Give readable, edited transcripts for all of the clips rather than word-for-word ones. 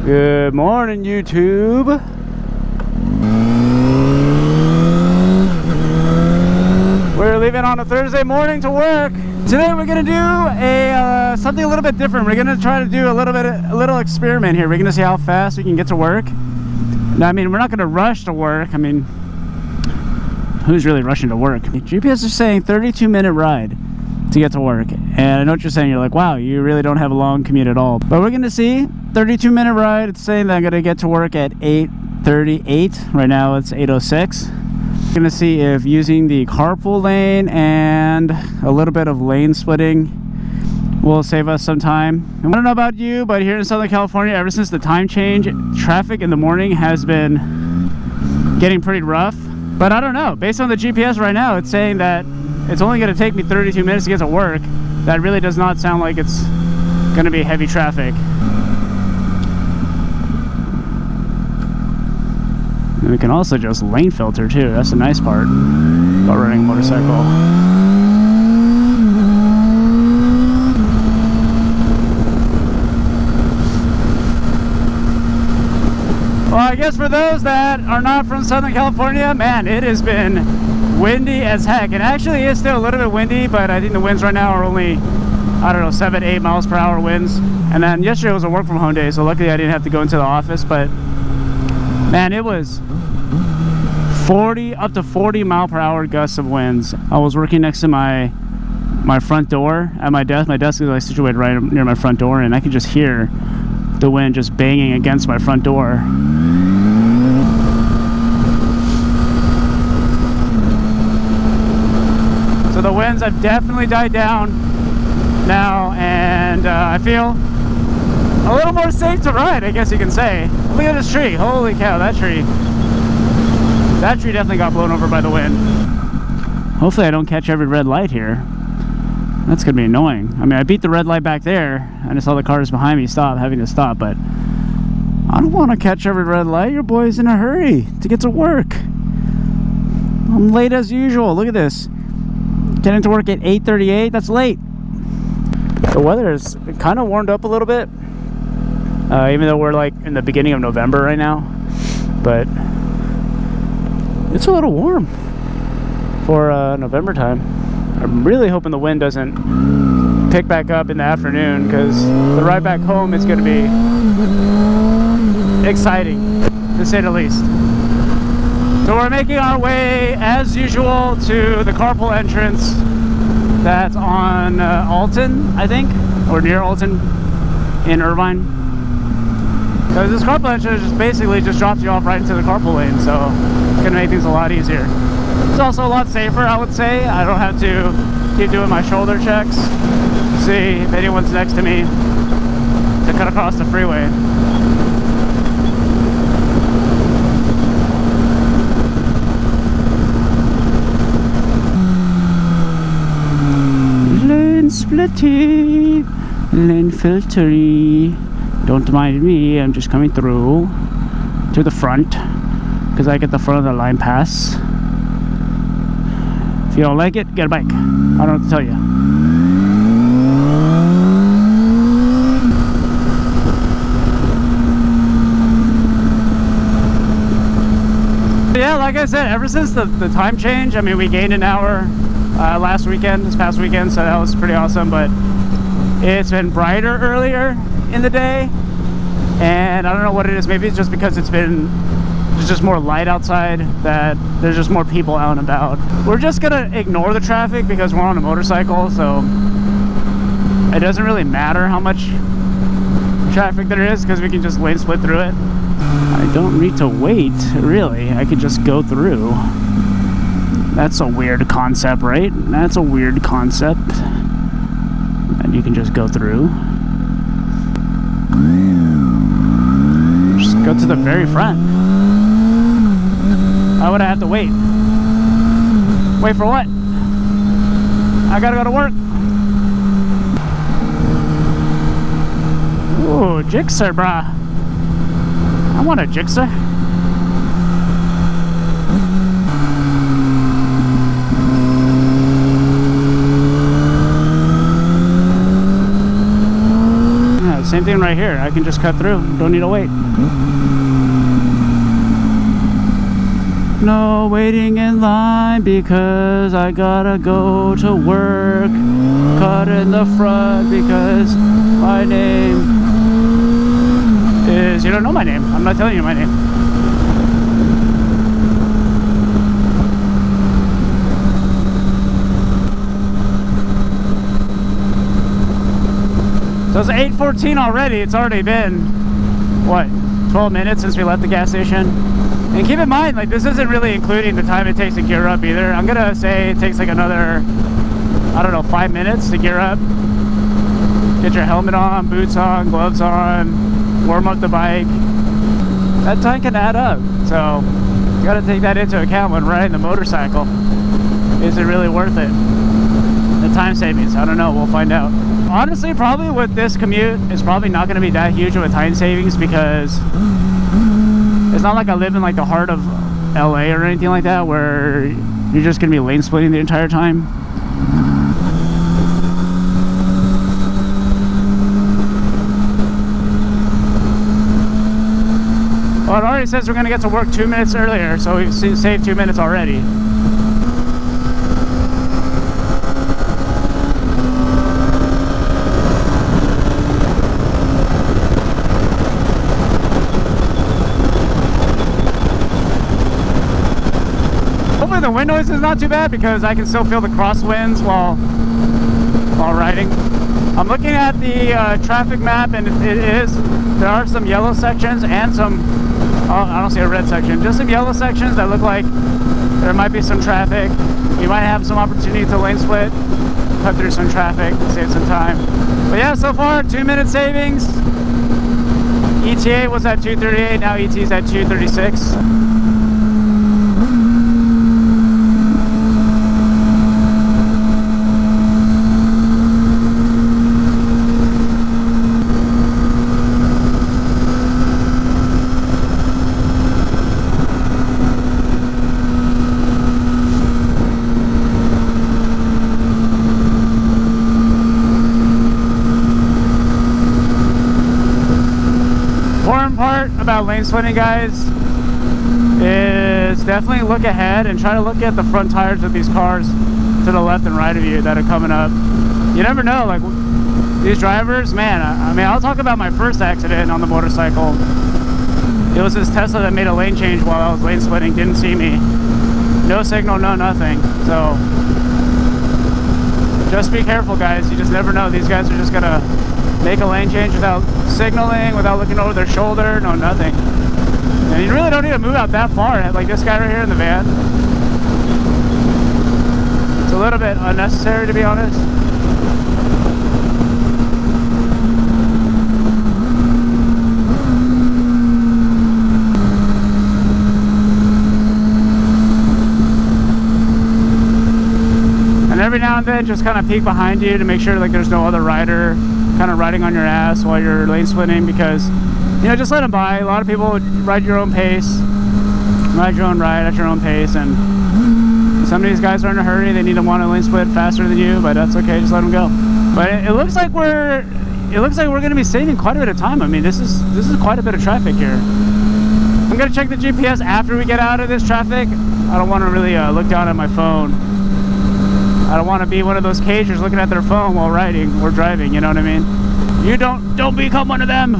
Good morning, YouTube. We're leaving on a Thursday morning to work. Today we're gonna do a something a little bit different. We're gonna try to do a little experiment here. We're gonna see how fast we can get to work. Now, I mean, we're not gonna rush to work. I mean, who's really rushing to work? GPS is saying 32-minute ride to get to work, and I know what you're saying. You're like, wow, you really don't have a long commute at all. But we're gonna see. 32-minute ride. It's saying that I'm gonna get to work at 8:38. Right now it's 8:06. We're gonna see if using the carpool lane and a little bit of lane splitting will save us some time. I don't know about you, but here in Southern California, ever since the time change, traffic in the morning has been getting pretty rough. But I don't know, based on the GPS right now, it's saying that it's only gonna take me 32 minutes to get to work. That really does not sound like it's gonna be heavy traffic. And we can also just lane filter too. That's the nice part about running a motorcycle. Well, I guess for those that are not from Southern California, man, it has been windy as heck. And actually it's still a little bit windy, but I think the winds right now are only, I don't know, 7-8 miles per hour winds. And then yesterday was a work from home day, so luckily I didn't have to go into the office. But man, it was 40 up to 40 mile per hour gusts of winds. I was working next to my front door at my desk. My desk is like situated right near my front door, and I could just hear the wind just banging against my front door. So the winds have definitely died down now, and I feel a little more safe to ride, I guess you can say. Look at this tree. Holy cow, that tree definitely got blown over by the wind. Hopefully I don't catch every red light here. That's gonna be annoying. I mean, I beat the red light back there and I saw the cars behind me having to stop, but I don't want to catch every red light. Your boy's in a hurry to get to work. I'm late as usual. Look at this. Getting to work at 8:38. That's late. The weather is kind of warmed up a little bit, even though we're like in the beginning of November right now. But it's a little warm for November time. I'm really hoping the wind doesn't pick back up in the afternoon, because the ride back home is going to be exciting, to say the least. So we're making our way, as usual, to the carpool entrance that's on Alton, I think, or near Alton in Irvine. Because this carpool entrance just basically just drops you off right into the carpool lane, so it's going to make things a lot easier. It's also a lot safer, I would say. I don't have to keep doing my shoulder checks, see if anyone's next to me to cut across the freeway. Lane splitty, lane filtery. Don't mind me, I'm just coming through to the front because I get the front of the line pass. If you don't like it, get a bike. I don't know what to tell you. Yeah, like I said, ever since the time change, I mean, we gained an hour this past weekend, so that was pretty awesome. But it's been brighter earlier in the day, and I don't know what it is. Maybe it's just because there's just more light outside, that there's just more people out and about. We're just gonna ignore the traffic because we're on a motorcycle, so it doesn't really matter how much traffic there is, because we can just lane split through it. I don't need to wait, really. I could just go through. That's a weird concept, right? That's a weird concept. And you can just go through. Just go to the very front. Why would I have to wait? Wait for what? I gotta go to work. Ooh, Jixer, brah. I want a Jixer. same thing right here. I can just cut through. Don't need to wait. No waiting in line because I gotta go to work. Cut in the front because my name is... You don't know my name. I'm not telling you my name. So it's 8:14 already. It's already been, what, 12 minutes since we left the gas station. And keep in mind, like, this isn't really including the time it takes to gear up either. I'm gonna say it takes like another, I don't know, 5 minutes to gear up. Get your helmet on, boots on, gloves on, warm up the bike. That time can add up. So you gotta take that into account when riding the motorcycle. Is it really worth it? The time savings, I don't know, we'll find out. Honestly, probably with this commute, it's probably not gonna be that huge of a time savings because it's not like I live in like the heart of LA or anything like that where you're just gonna be lane splitting the entire time. Well, it already says we're gonna get to work 2 minutes earlier, so we've saved 2 minutes already. The wind noise is not too bad because I can still feel the crosswinds while riding. I'm looking at the traffic map, and there are some yellow sections and some, I don't see a red section, just some yellow sections that look like there might be some traffic. You might have some opportunity to lane split, cut through some traffic, save some time. But yeah, so far 2 minute savings. ETA was at 2:38, now ET is at 2:36. Part about lane splitting, guys, is definitely look ahead and try to look at the front tires of these cars to the left and right of you that are coming up. You never know, like these drivers, man. I mean, I'll talk about my first accident on the motorcycle. It was this Tesla that made a lane change while I was lane splitting, didn't see me, no signal, no nothing. So just be careful, guys. You just never know. These guys are just gonna make a lane change without signaling, without looking over their shoulder, no nothing. And you really don't need to move out that far, like this guy right here in the van. It's a little bit unnecessary, to be honest. And every now and then just kind of peek behind you to make sure like there's no other rider kind of riding on your ass while you're lane splitting, because, you know, just let them by. A lot of people ride your own pace, ride your own ride at your own pace, and some of these guys are in a hurry. They need to want to lane split faster than you, but that's okay. Just let them go. But it looks like we're going to be saving quite a bit of time. I mean, this is quite a bit of traffic here. I'm going to check the GPS after we get out of this traffic. I don't want to really look down at my phone. I don't want to be one of those cagers looking at their phone while riding or driving, you know what I mean? You don't become one of them.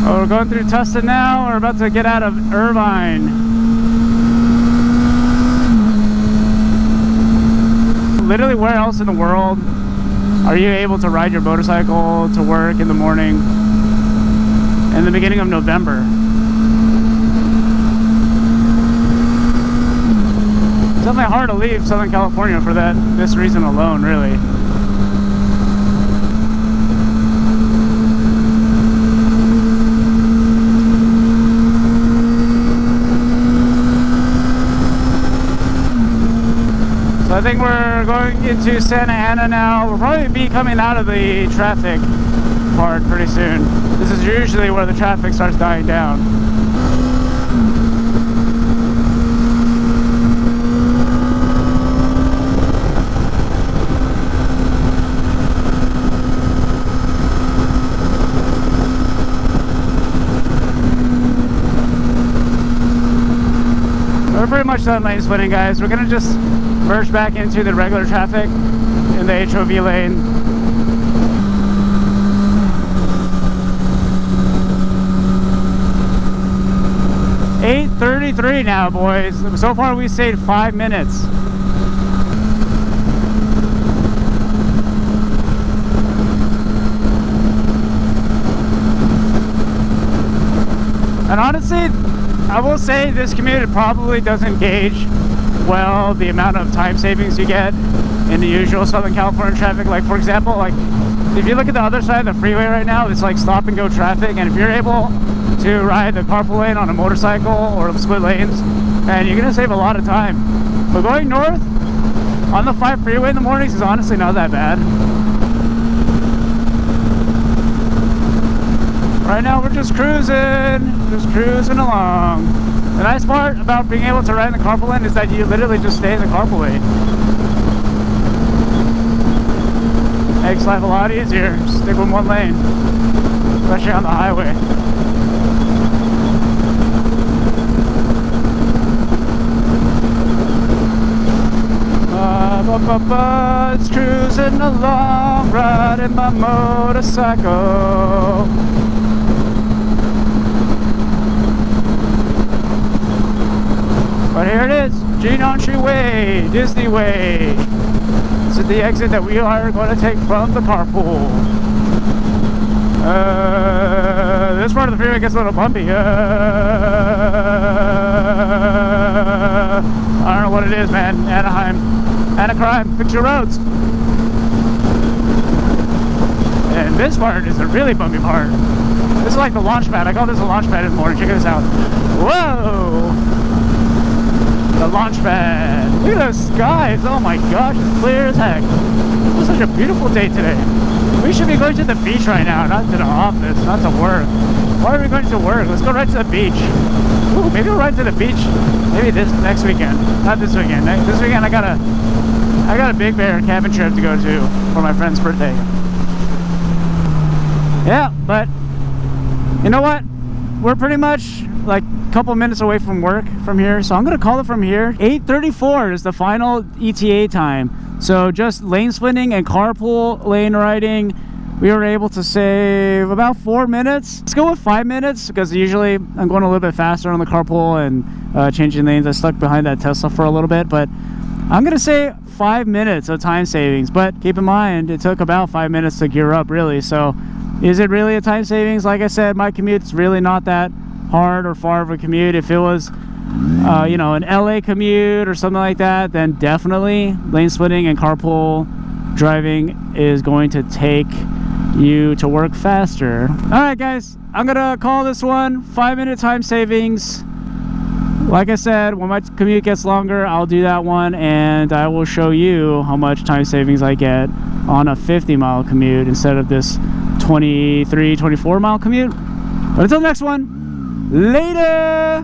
Oh, we're going through Tustin now. We're about to get out of Irvine. Literally, where else in the world are you able to ride your motorcycle to work in the morning in the beginning of November? It's definitely hard to leave Southern California for this reason alone, really. So I think we're going into Santa Ana now. We'll probably be coming out of the traffic part pretty soon. This is usually where the traffic starts dying down. We're pretty much done lane splitting, guys. We're gonna just merge back into the regular traffic in the HOV lane. $8:33 now, boys. So far we stayed 5 minutes. And honestly, I will say this commute probably doesn't gauge well the amount of time savings you get in the usual Southern California traffic. Like, for example, like if you look at the other side of the freeway right now, it's like stop and go traffic, and if you're able to ride the carpool lane on a motorcycle or split lanes, and you're gonna save a lot of time. But going north on the 5 freeway in the mornings is honestly not that bad. Right now we're just cruising along. The nice part about being able to ride in the carpool lane is that you literally just stay in the carpool lane. Makes life a lot easier. Stick with one lane, especially on the highway. It's cruising along, riding my motorcycle. But here it is, Genonchi Way, Disney Way. This is the exit that we are going to take from the carpool. This part of the freeway gets a little bumpy. I don't know what it is, man. Anaheim, fix your roads. And this part is a really bumpy part. This is like the launch pad. I call this a launch pad in the morning. Check this out. Whoa! The launch pad. Look at those skies. Oh my gosh, it's clear as heck. This was such a beautiful day today. We should be going to the beach right now, not to the office, not to work. Why are we going to work? Let's go right to the beach. Ooh, maybe we'll ride to the beach. Maybe this next weekend. Not this weekend. This weekend I got a Big Bear cabin trip to go to for my friend's birthday. Yeah, but you know what? We're pretty much like a couple minutes away from work from here, so I'm gonna call it from here. 8:34 is the final ETA time. So just lane splitting and carpool lane riding, we were able to save about 4 minutes. Let's go with 5 minutes, because usually I'm going a little bit faster on the carpool and changing lanes. I stuck behind that Tesla for a little bit, but I'm gonna say 5 minutes of time savings. But keep in mind, it took about 5 minutes to gear up, really. So is it really a time savings? Like I said, my commute's really not that hard or far of a commute. If it was you know, an LA commute or something like that, then definitely lane splitting and carpool driving is going to take you to work faster. All right, guys, I'm gonna call this one 5-minute time savings. Like I said, when my commute gets longer, I'll do that one, and I will show you how much time savings I get on a 50-mile commute instead of this 23, 24-mile commute. But until the next one, later.